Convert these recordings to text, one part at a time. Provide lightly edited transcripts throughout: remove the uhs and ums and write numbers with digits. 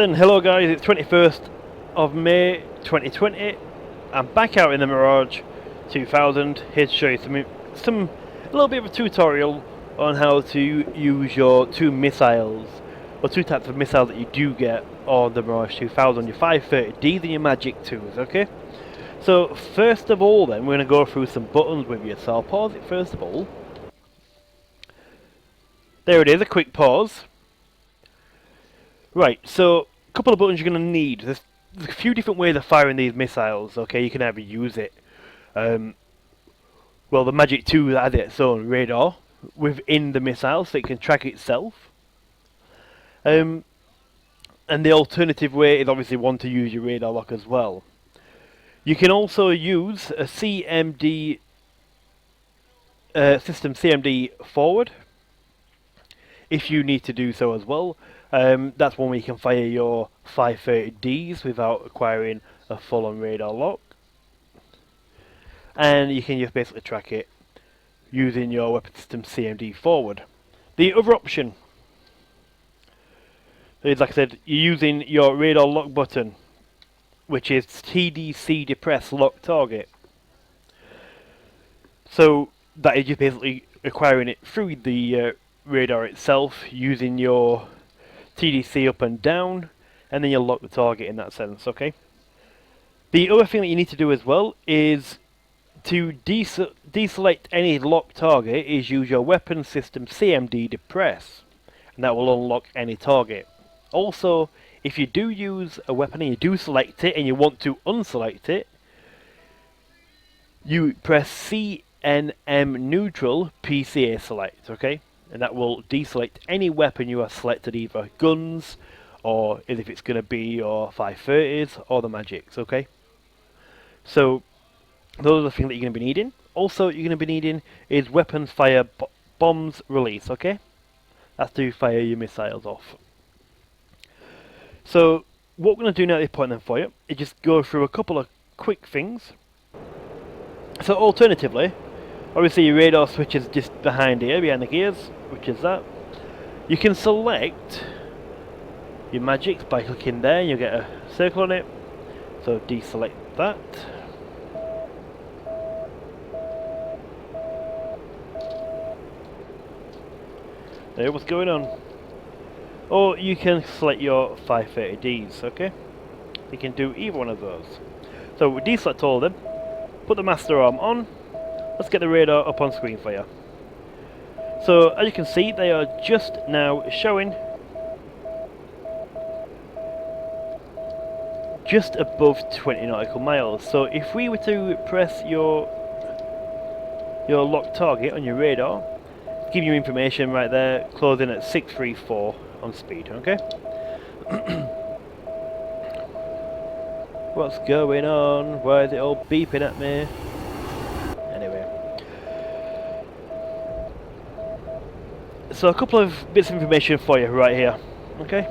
Right then, hello guys, it's 21st of May 2020. I'm back out in the Mirage 2000 here to show you a little bit of a tutorial on how to use your two missiles, or two types of missiles that you do get on the Mirage 2000, your 530Ds and your Magic 2s, okay? So first of all then, we're going to go through some buttons with you, so I'll pause it first of all. There it is, a quick pause. Right, so a couple of buttons you're going to need. There's a few different ways of firing these missiles, okay? You can either use it, well, the Magic 2 has its own radar within the missile, so it can track itself. And the alternative way is obviously one to use your radar lock as well. You can also use a CMD, system CMD forward, if you need to do so as well. That's one where you can fire your 530Ds without acquiring a full-on radar lock. And you can just basically track it using your weapon system CMD forward. The other option is, like I said, you're using your radar lock button, which is TDC depress lock target. So that is just basically acquiring it through the radar itself, using your TDC up and down, and then you'll lock the target in that sense, okay? The other thing that you need to do as well is to deselect any locked target is use your weapon system CMD depress, and that will unlock any target. Also, if you do use a weapon and you do select it and you want to unselect it, you press CNM neutral PCA select, okay? And that will deselect any weapon you have selected, either guns, or if it's going to be your 530s, or the Magics, okay? So, those are the things that you're going to be needing. Also, you're going to be needing is weapons fire bombs release, okay? That's to fire your missiles off. So, what we're going to do now at this point then for you is just go through a couple of quick things. So, alternatively, obviously your radar switch is just behind here, behind the gears, which is that. You can select your Magics by clicking there, and you'll get a circle on it. So deselect that. There, what's going on? Or you can select your 530Ds, okay? You can do either one of those. So we deselect all of them, put the master arm on. Let's get the radar up on screen for you. So, as you can see, they are just now showing just above 20 nautical miles. So, if we were to press your lock target on your radar, give you information right there, closing at 634 on speed, okay? What's going on? Why is it all beeping at me? So a couple of bits of information for you right here, okay?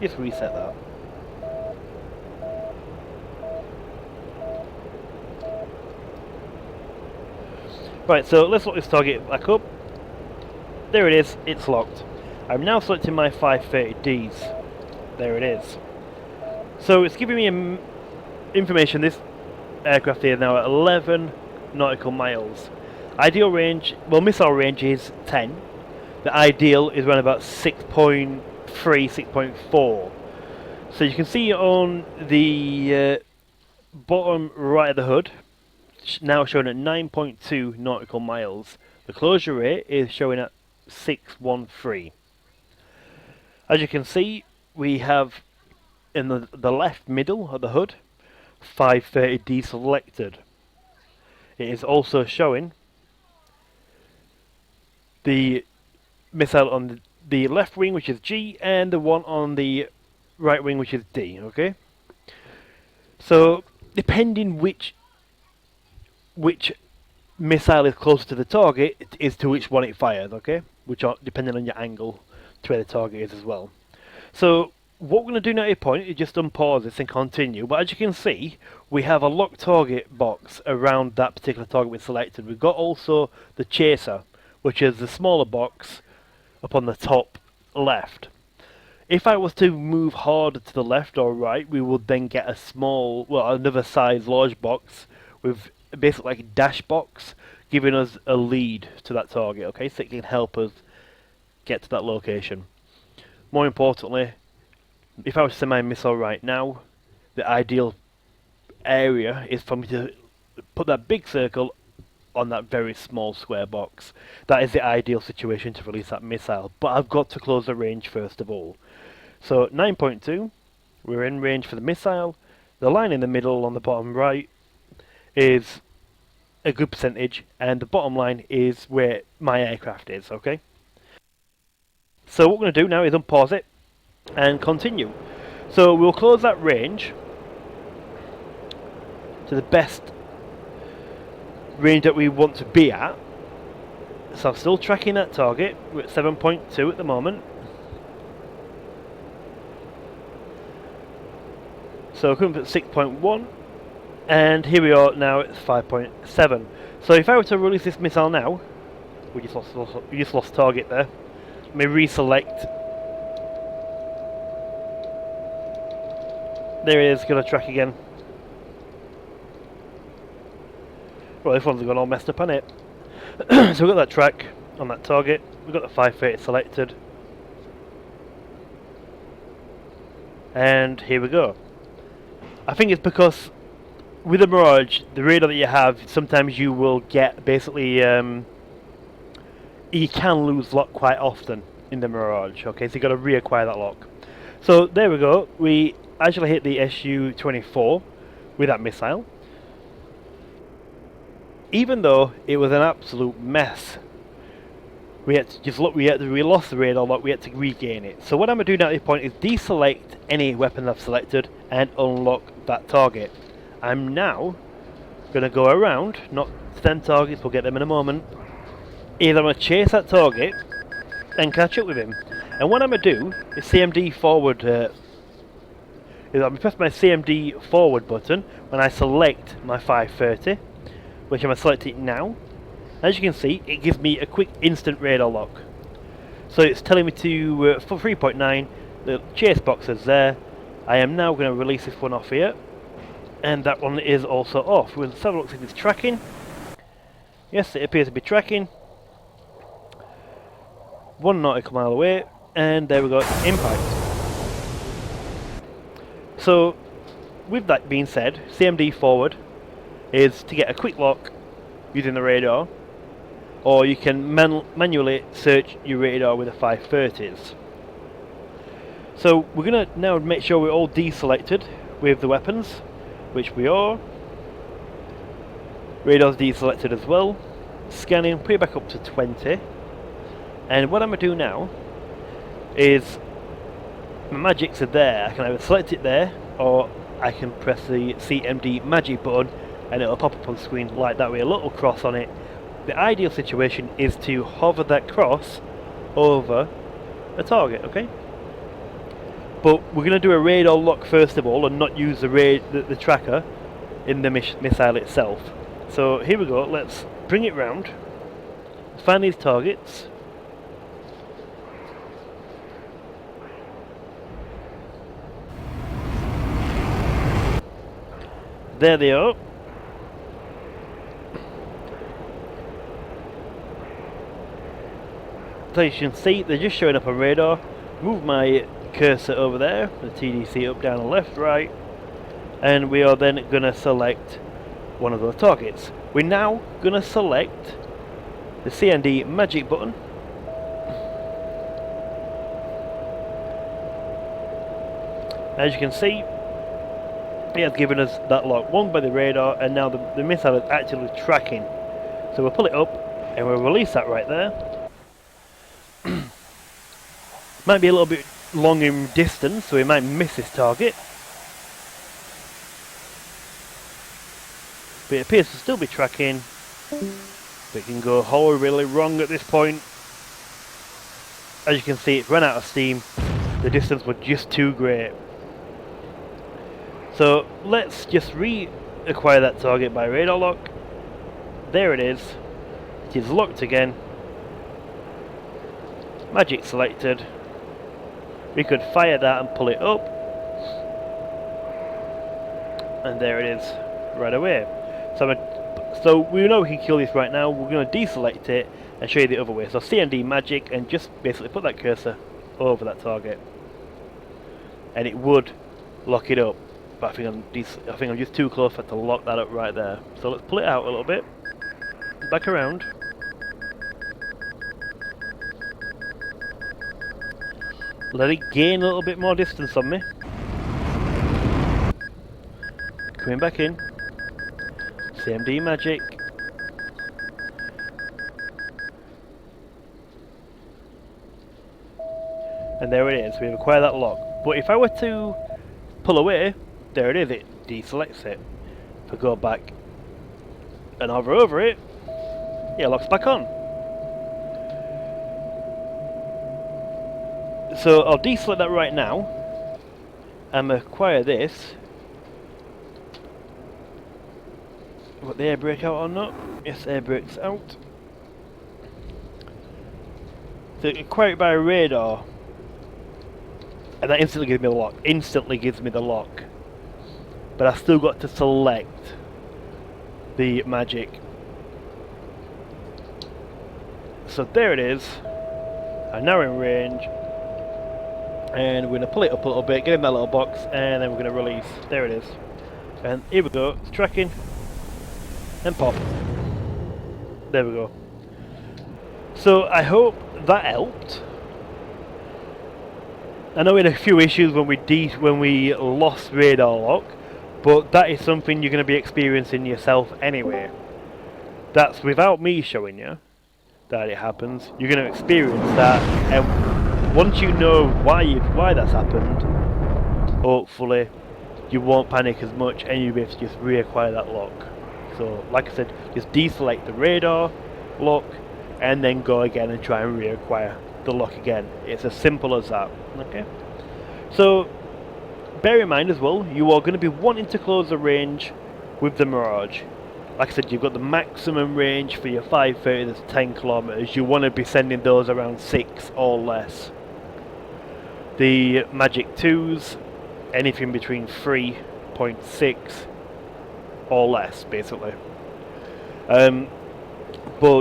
Just reset that. Right, so let's lock this target back up. There it is, it's locked. I'm now selecting my 530Ds. There it is. So it's giving me information, this aircraft here now at 11 nautical miles. Ideal range, well, missile range is 10. The ideal is around about 6.3, 6.4. So you can see on the bottom right of the hood, now showing at 9.2 nautical miles. The closure rate is showing at 613. As you can see, we have in the left middle of the hood, 530D selected. It is also showing the missile on the left wing, which is G, and the one on the right wing, which is D, okay? So, depending which missile is closer to the target, is to which one it fires, okay? Which are depending on your angle to where the target is as well. So, what we're going to do now at this point is just unpause this and continue, but as you can see, we have a locked target box around that particular target we selected. We've got also the chaser, which is the smaller box up on the top left. If I was to move harder to the left or right, we would then get a small, well, another size large box with basically like a dash box, giving us a lead to that target, okay? So it can help us get to that location. More importantly, if I was to send my missile right now, the ideal area is for me to put that big circle on that very small square box. That is the ideal situation to release that missile, but I've got to close the range first of all. So 9.2, we're in range for the missile. The line in the middle on the bottom right is a good percentage, and the bottom line is where my aircraft is, okay? So what we're going to do now is unpause it and continue. So we'll close that range to the best range that we want to be at. So I'm still tracking that target. We're at 7.2 at the moment. So we're coming up at 6.1, and here we are now at 5.7. So if I were to release this missile now, we just lost target there. Let me reselect. There it is, gonna track again. Well, this one's gone all messed up on it. So we've got that track on that target. We've got the 530 selected. And here we go. I think it's because with the Mirage, the radar that you have, sometimes you will get basically, you can lose lock quite often in the Mirage, okay, so you've got to reacquire that lock. So there we go, we actually hit the Su-24 with that missile. Even though it was an absolute mess, we lost the radar lock, we had to regain it. So what I'm going to do now at this point is deselect any weapon I've selected and unlock that target. I'm now going to go around, not 10 targets, we'll get them in a moment. Either I'm going to chase that target and catch up with him. And what I'm going to do is CMD forward, I'm going to press my CMD forward button when I select my 530, which I'm going to select it now. As you can see, it gives me a quick instant radar lock. So it's telling me to, for 3.9, the chase box is there. I am now going to release this one off here. And that one is also off. We'll have a look if it's tracking. Yes, it appears to be tracking. 1 nautical mile away. And there we go, impact. So, with that being said, CMD forward is to get a quick lock using the radar, or you can manually search your radar with the 530s. So we're going to now make sure we're all deselected with the weapons, which we are. Radar's deselected as well. Scanning, put it back up to 20. And what I'm going to do now is, my magics are there. I can either select it there, or I can press the CMD magic button and it'll pop up on the screen like that with a little cross on it. The ideal situation is to hover that cross over a target, okay? But we're going to do a radar lock first of all and not use the tracker in the missile itself. So here we go, let's bring it round, find these targets. There they are. So you can see they're just showing up on radar. Move my cursor over there, the TDC up, down, and left, right, and we are then going to select one of those targets. We're now going to select the CND magic button. As you can see, it has given us that lock, one by the radar, and now the missile is actually tracking. So we'll pull it up and we'll release that right there. Might be a little bit long in distance, so we might miss this target. But it appears to still be tracking. But it can go horribly wrong at this point. As you can see, it's run out of steam. The distance was just too great. So let's just reacquire that target by radar lock. There it is. It is locked again. Magic selected. we could fire that and pull it up, and there it is right away. So we know we can kill this right now. We're going to deselect it and show you the other way. So CMD magic, and just basically put that cursor over that target, and it would lock it up. But I think I'm just too close for it to lock that up right there. So let's pull it out a little bit, back around. Let it gain a little bit more distance on me. Coming back in. CMD magic. And there it is, we've acquired that lock. But if I were to pull away, there it is, it deselects it. If I go back and hover over it, it locks back on. So I'll deselect that right now and acquire this. Got the air brake out or not? Yes, air brake's out. So acquire it by radar, and that instantly gives me the lock. Instantly gives me the lock. But I've still got to select the magic. So there it is. I'm now in range. And we're going to pull it up a little bit, get in that little box, and then we're going to release. There it is. And here we go. It's tracking. And pop. There we go. So I hope that helped. I know we had a few issues when we lost radar lock, but that is something you're going to be experiencing yourself anyway. That's without me showing you that it happens. You're going to experience that, and once you know why that's happened, hopefully you won't panic as much, and you'll be able to just reacquire that lock. So, like I said, just deselect the radar lock, and then go again and try and reacquire the lock again. It's as simple as that. Okay. So, bear in mind as well, you are going to be wanting to close the range with the Mirage. Like I said, you've got the maximum range for your 530, that's 10 kilometers. You want to be sending those around 6 or less. The Magic 2s, anything between 3.6 or less, basically. But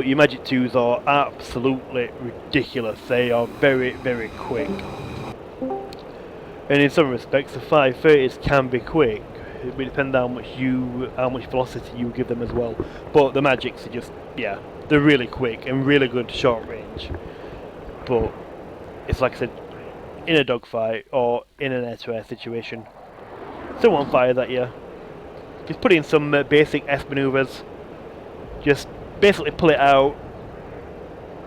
your Magic 2s are absolutely ridiculous. They are very, very quick. And in some respects, the 530s can be quick. It will depend on how much velocity you give them as well. But the Magics are just, yeah, they're really quick and really good short range. But it's like I said, in a dogfight or in an air-to-air situation, someone fires at you, just put in some basic S maneuvers, just basically pull it out,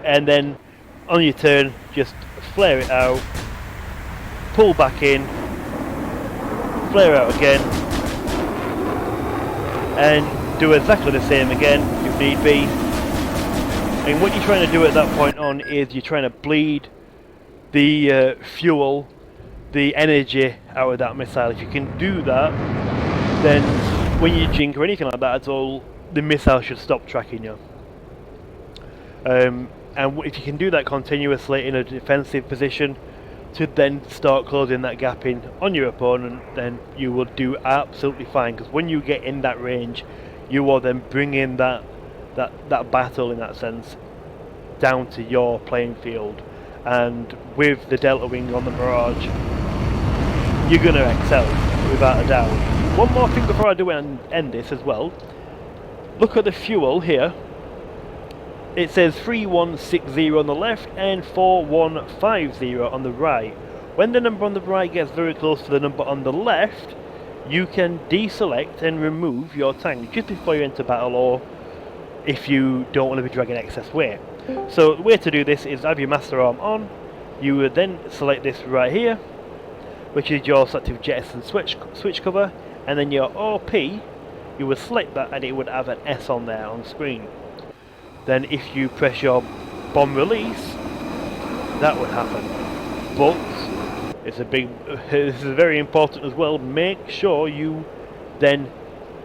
and then on your turn, just flare it out, pull back in, flare out again, and do exactly the same again if need be. And what you're trying to do at that point on is you're trying to bleed the fuel, the energy out of that missile. If you can do that, then when you jink or anything like that at all, the missile should stop tracking you. And if you can do that continuously in a defensive position, to then start closing that gap in on your opponent, then you will do absolutely fine. Because when you get in that range, you are then bringing that battle, in that sense, down to your playing field. And with the Delta Wing on the Mirage, you're going to excel without a doubt. One more thing before I do end this as well. Look at the fuel here. It says 3160 on the left and 4150 on the right. When the number on the right gets very close to the number on the left, you can deselect and remove your tank just before you enter battle, or if you don't want to be dragging excess weight. So the way to do this is have your master arm on. You would then select this right here, which is your selective jettison switch cover, and then your OP, you would select that and it would have an S on there on screen. Then if you press your bomb release, that would happen. But this is very important as well. Make sure you then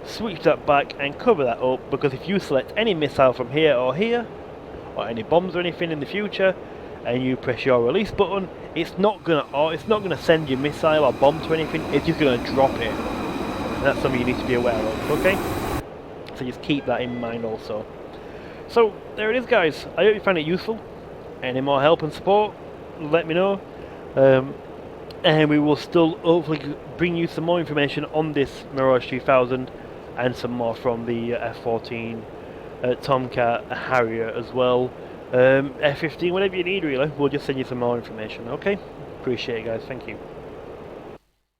switch that back and cover that up, because if you select any missile from here or here, or any bombs or anything in the future, and you press your release button, it's not gonna send you missile or bomb to anything. It's just gonna drop it, and that's something you need to be aware of. Okay, so just keep that in mind also. So there it is, guys. I hope you found it useful. Any more help and support, let me know. And we will still hopefully bring you some more information on this Mirage 2000 and some more from the F-14 Tomcat Harrier as well. F-15, whatever you need really, we'll just send you some more information, okay? Appreciate it, guys, thank you.